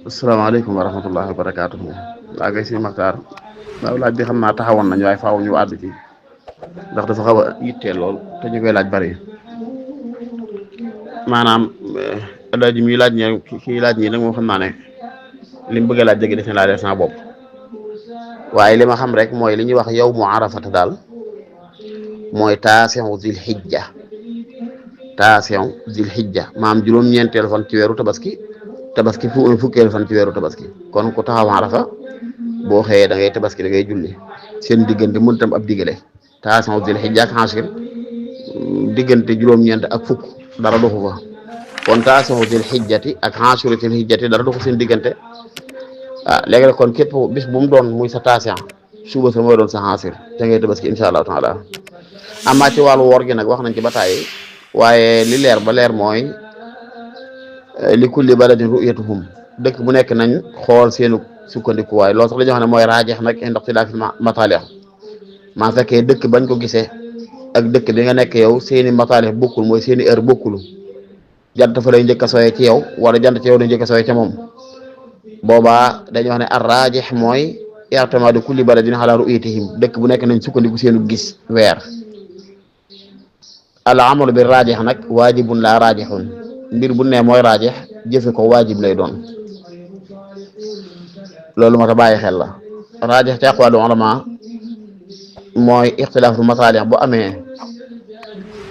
asalaamaaleykum wa rahmatullahi wa barakaatuhu. waa kay si Maxtaar waaw laaj bi xam naa taxawoon nañu waaye faaw ñu àddu ci ndax dafa xaw a yitteel lool te ñu koy laaj bari maanaam laaj mi laaj ñe kii laaj ñi nag moo xam naa ne li mu bëgg a laaj dëgg def na laa def sama bopp waaye li ma xam rek mooy li ñuy wax yow mu arafata daal mooy taasiu zil xijja maam juróom-ñeenteel fan ci weeru tabaski fukkeelu fan ci weeru tabaski kon ku taxaw arafa boo xëyee da ngay tabaski da ngay julli seen diggante mën tam ab diggale taasiu zil xijja ak xaasir diggante juróom-ñeent ak fukk dara doxu fa kon taasiu zil xijjati ak xaasiru zil xijjati dara doxu seen diggante léegi nag kon képp bis bu mu doon muy sa taasian suba sa mooy doon sa xaasir da ngay tabaski incha allahu taala amaa ci wàllu woor gi nag wax nañ ci ba tàyyi waaye li leer ba leer mooy li kulli baladin ru'yatuhum dëkk bu nekk nañ xool seenu sukkandikuwaay loolu sax la ñuy wax ne mooy raajeex nag ndox ci daa fi mataalix maa fekkee dëkk bañ ko gisee ak dëkk bi nga nekk yow seeni mataalix bokkul mooy seeni heure bokkul jant fa lay njëkk a sooyee ci yow wala jant ci yow lay njëkk a sooyee ca moom boobaa dañuy wax ne ar raajeex mooy i'timaadu kulli baladin ala ru'yatihim dëkk bu nekk nañ sukkandiku seenu gis weer al amalu bi raajeex nag waajibun laa raajexun mbir bu ne mooy raajeex jëfe ko waajib lay doon loolu moo tax bàyyi xel la raajeex ci aqwaalu ulama mooy ixtilaafu masaalix bu amee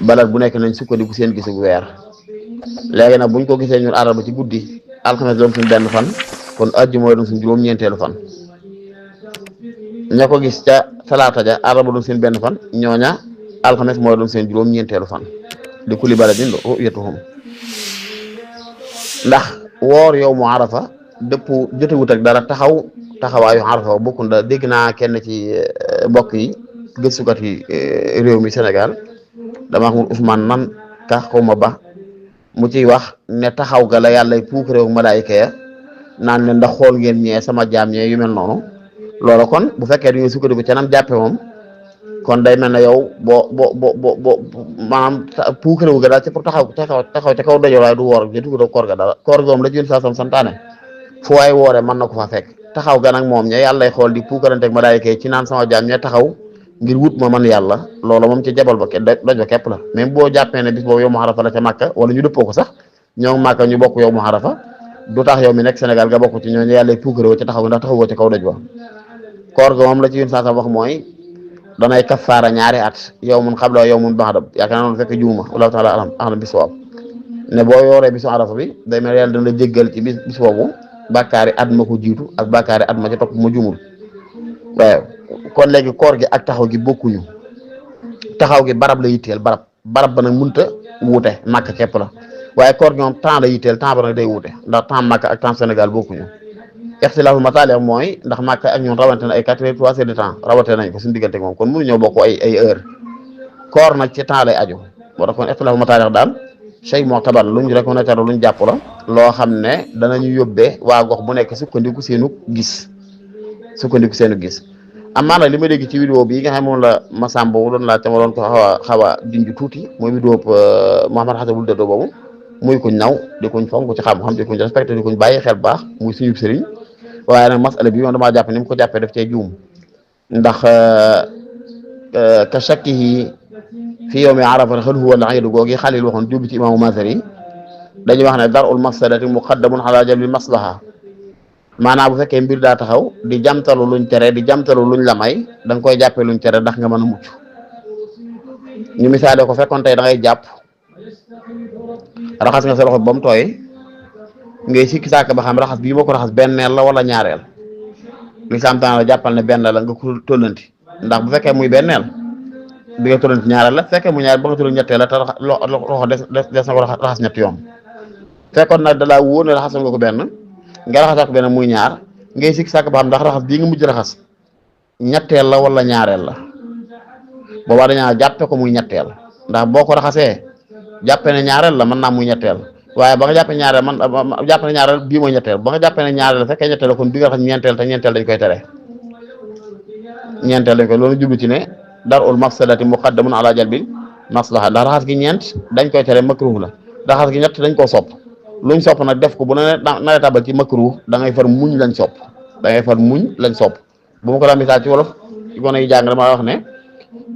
balad bu nekk nañ sukkandiku seen gisu weer léegi nag buñ ko gisee ñun àllarba ci guddi alxames doon suñ benn fan kon ajju mooy doon suñ juróom-ñeenteelu fan ña ko gis ca talaata ja àllarba doon seen benn fan ñooña alxames mooy doon seen juróom-ñeenteelu fan di kulli baladin ru'yatuhum ndax woor yow mu arafa dëpp jotewut ak dara taxawaayu arafa bokkul da dégg naa kenn ci mbokk yi gëstukat yi réew mi Sénégal dama xamul Ousmane nan ka xawma ba mu ciy wax ne taxaw ga la yàlla puuk réew malaayika ya naan leen ndax xool ngeen ñee sama jaam ñee yu mel noonu loola kon bu fekkee du ñu sukkandiku ca nam jàppe moom kon day mel ne yow boo maanaam puuk réew ga daal ci pour taxaw ca kaw dajoo waaye du woor jotu ko koor ga dara koor ga moom la jël saa sam santaane fu waay woore mën na ko fa fekk taxaw ga nag moom ña yàllay xool di puukaranteeg malaayika yi ci naan sama jaam ñe taxaw ngir wut ma man yàlla loola moom ci jabal ba doj ba képp la même boo jàppee ne bis boobu yow mu xarafa la ca màkka wala ñu dëppoo ko sax ñoo màkka ñu bokk yow mu xarafa du tax yow mi nekk Sénégal nga bokk ci ñooñu yàlla puukaroo ci taxaw ndax taxawoo ci kaw doj ba koor ga moom la ci yun saa wax mooy danay kafaara ñaari at yow mun xabla yow mun baxdab yaakaar naa noonu fekk juuma wallahu taala alam bis boobu ne boo yooree bisu arafa bi day mel yàlla dana la jéggal ci bis boobu bàkkaari at ma ko jiitu ak bàkkaari at ma ci topp ma jumul waaw kon léegi koor gi ak taxaw gi bokkuñu taxaw gi barab la yitteel barab ba nag munta wuute màkk képp la waaye koor gi moom temps la yitteel temps ba nag day wuute ndax temps màkk ak temps Sénégal bokkuñu ixtilaafu mataalix mooy ndax màkk ak ñun rawante na ay 3 heures de temps rawante nañ ko suñu diggante moom kon mënuñoo bokk ay heure koor nag ci temps lay aju moo tax kon ixtilaafu mataalix daal shay mu'tabar luñ reconnaître luñ jàpp la loo xam ne danañu yóbbee waa gox bu nekk sukkandiku seenu gis amaa nag li ma dégg ci vidéo bi nga xam moom la Massamba doon laa tama doon ko xaw a junj tuuti mooy vidéo Mouhamed Xasan Wul Dado boobu muy kuñ naw di kuñ fonk ci xam-xam di kuñ respecté di kuñ bàyyi xel baax muy suñu sëriñ waaye nag masala bi moom damaa jàpp ni mu ko jàppee daf cee juum ndax ka shakkihi fi yawmi arafa hal huwa al-iid googi Xalil waxoon jubbi ci imaamu Mazari dañuy wax ne dar'ul mafsadati muqaddamun ala jalbil maslaha maanaam bu fekkee mbir daa taxaw di jamtalu luñ tere di jamtalu luñ la may da nga koy jàppee luñ tere ndax nga mën a mucc ñu misaale ko fekkoon tey da ngay jàpp raxas nga sa loxo ba mu tooy ngay sikki sàkk ba xam raxas bii moo ko raxas benneel la wala ñaareel li samtaan la jàppal ne benn la nga ko tollanti ndax bu fekkee muy benneel bi nga tollanti ñaareel la fekkee mu ñaareel ba nga tollanti ñetteel la te loxo des na ko raxas ñetti yoon fekkoon nag da laa wóor ne raxas nga ko benn nga raxas ko benn muy ñaar ngay sikki sàkk ba xam ndax raxas bii nga mujj raxas ñetteel la wala ñaareel la boobaa dañaa jàppe ko muy ñetteel ndax boo ko raxasee jàppe ne ñaareel la mën naa muy ñetteel waaye ba nga jàppee ñaareel jàppe ne ñaareel bii mooy ñetteel ba nga jàppee ne ñaareel la fekkee ñetteel la kon bi nga raxas ñeenteel te ñeenteel dañ koy tere loolu jublu ci ne dar'ul mafsadati muqaddamun ala jalbil maslaha ndax raxas gi ñeent dañ koy tere makruh la raxas gi ñett dañ koo sopp luñ sopp nag def ko bu na tabal ci makruh da ngay far muñ lañ sopp bu ma ko la misaal ci wolof ci gone yi jàng dama wax ne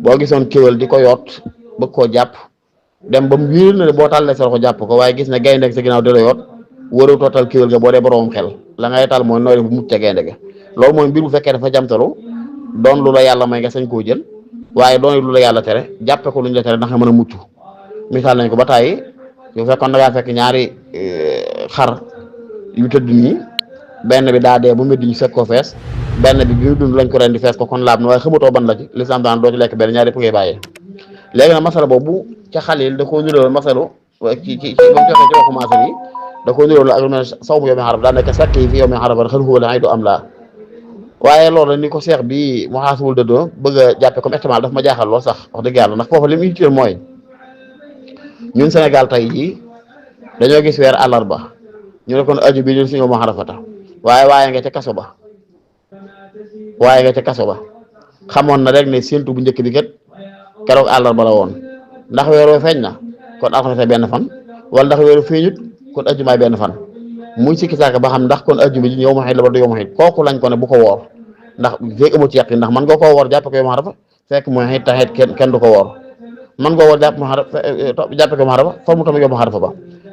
boo gisoon kéwél di ko yoot bëgg koo jàpp dem ba mu wéer na ne boo tàllee sa loxo jàpp ko waaye gis ne gaynde sa ginnaaw di la yoot wërëw tootal kéwél ga boo dee boroomam xel la ngay tal mooy nooy def bu mucc ca gaynde ga loolu mooy mbir bu fekkee dafa jamtalu doon lu la yàlla may nga sañ koo jël waaye doon lu la yàlla tere jàppe ko lu ñu la tere ndax nga mën a mucc misaal nañ ko ba tàyyi yu fekkoon da ngaa fekk ñaari xar yu tëdd nii benn bi daa dee bu métti ñu fekk ko fees benn bi bi dund lañ ko ren di fees ko kon laab na waaye xamatoo ban la ci lislaam daan doo ci lekk benn ñaari yëpp ngay bàyyee léegi nag masala boobu ca Xalil da koo niroon masalu ci ba mu joxee ci waxu maasal yi da koo niroon ak lu mel saw mu yow mi xarab daa nekk sakk yi fi yow mi xarab xel xuwala ay du am laa waaye loolu ni ko seex bi mu xaasawul dëddoo bëgg a jàppe comme ihtimal daf ma jaaxal lool sax wax dëgg yàlla ndax foofu li mu utile mooy ñun Sénégal tey jii dañoo gis weer àllarba ñu ne kon aju bi ñun suñu ma xarafata waaye nga ca kaso ba xamoon na rek ne séntu bu njëkk bi kat keroog àllarba la woon ndax weeroo feeñ na kon alxames benn fan wala ndax weeru feeñut kon ajumaay benn fan muy sikki saaka ba xam ndax kon ajuma ji yow ma xëy la ba du yow ma xëy kooku lañ ko ne bu ko woor ndax fekk amu ci yàq ndax man nga koo woor jàppe ko yow ma xarafa fekk mooy xëy taxit kenn du ko woor man nga woor jàppe ko ma xarafa fa mu tamit yow ma xarafa ba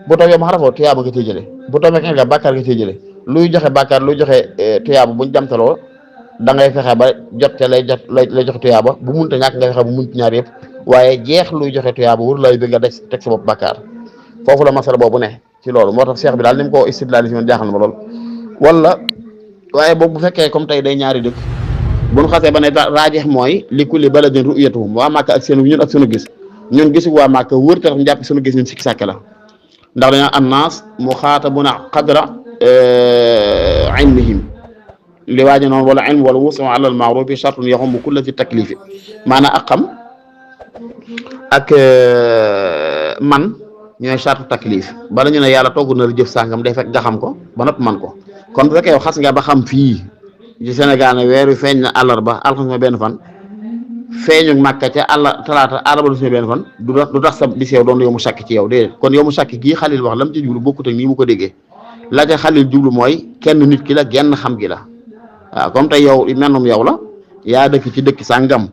bu toog yow ma xarafa tuyaaba nga cee jële bu toog nga nga bàkkaar nga cee jële luy joxe bàkkaar luy joxe tuyaaba buñ jamtaloo da ngay fexe ba jot te lay joxe tuyaaba bu munta ñàkk nga fexe bu munt ñaar yëpp waaye jeex luy joxe tuyaaba wur lay bi nga teg sa bopp bàkkaar foofu la masala boobu ne ci loolu moo tax seex bi daal ni mu ko istidlaali si woon jaaxal ma lool wala waaye boobu bu fekkee comme tey day ñaari dëkk bu ñu xasee ba ne raajeex mooy li kulli baladin ru'yatuhum waa Màkka ak seenu ñun ak sunu gis ñun gisu waa Màkka wër te ñu jàpp sunu gis ñun sikki sàkke la ndax dañoo annaas muxaatabuna qadra ilmihim li waaji noonu wala ilm wala wusu ala al maarufi shartun yaxumu kulla ci taklifi maanaam ak xam ak man ñooy sartu taklif bala ñu ne yàlla togg na la jëf sàngam day fekk nga xam ko ba nopp man ko kon bu fekkee yow xas nga ba xam fii ci Sénégal ne weer wi feeñ na àllarba alxames benn fan feeñu Màkka ca talaata àllarba du benn fan du tax sa di sew doon yow mu sàkk ci yow déedéet kon yow mu sàkk gii Xalil wax lam ci jublu bokkut ak nii mu ko déggee la ca Xalil jublu mooy kenn nit ki la genn xam gi la waaw comme tey yow mennum yow la yaa dëkk ci dëkk sàngam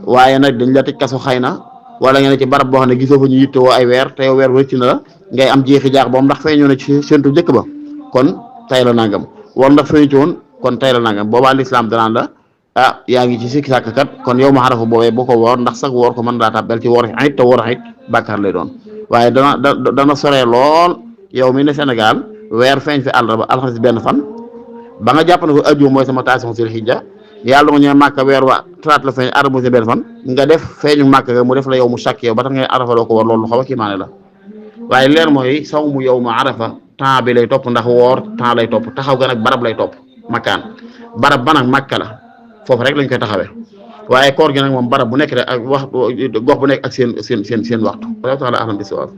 waaye nag dañ la tëj kaso xëy na wala nga ne ci barab boo xam ne gisoo fa ñu yittewoo ay weer te yow weer wëcc na la ngay am jeexi jaax boobu ndax feeñoo na ci séntu njëkk ba kon tay la nangam wala ndax feeñu ci woon kon tay la nangam boobaa lislaam danaan la yaa ngi ci sikki sàkk kat kon yow ma xarafa boobee boo ko woor ndax sax woor ko mën daa tàbbel ci woor xit te woor xit bàkkaar lay doon waaye dana soree lool yow mi ne Sénégal weer feeñ fi àllarba alxames benn fan ba nga jàpp ne ko aju mooy sama taasixu sil xijja yàlla nga ñëw Màkka weer wa traite la feeñ araba si benn fan nga def feeñu Màkka ga mu def la yow mu sàkk yow ba tax ngay arafa doo ko war loolu xaw a kiimaane la waaye leer mooy saw mu yow ma arafa temps bi lay topp ndax woor temps lay topp taxaw ga nag barab lay topp makkaan barab ba nag Màkka la foofu rek lañ koy taxawee waaye koor gi nag moom barab bu nekk rek ak wax gox bu nekk ak seen waxtu wala taala ahlam bi sawaab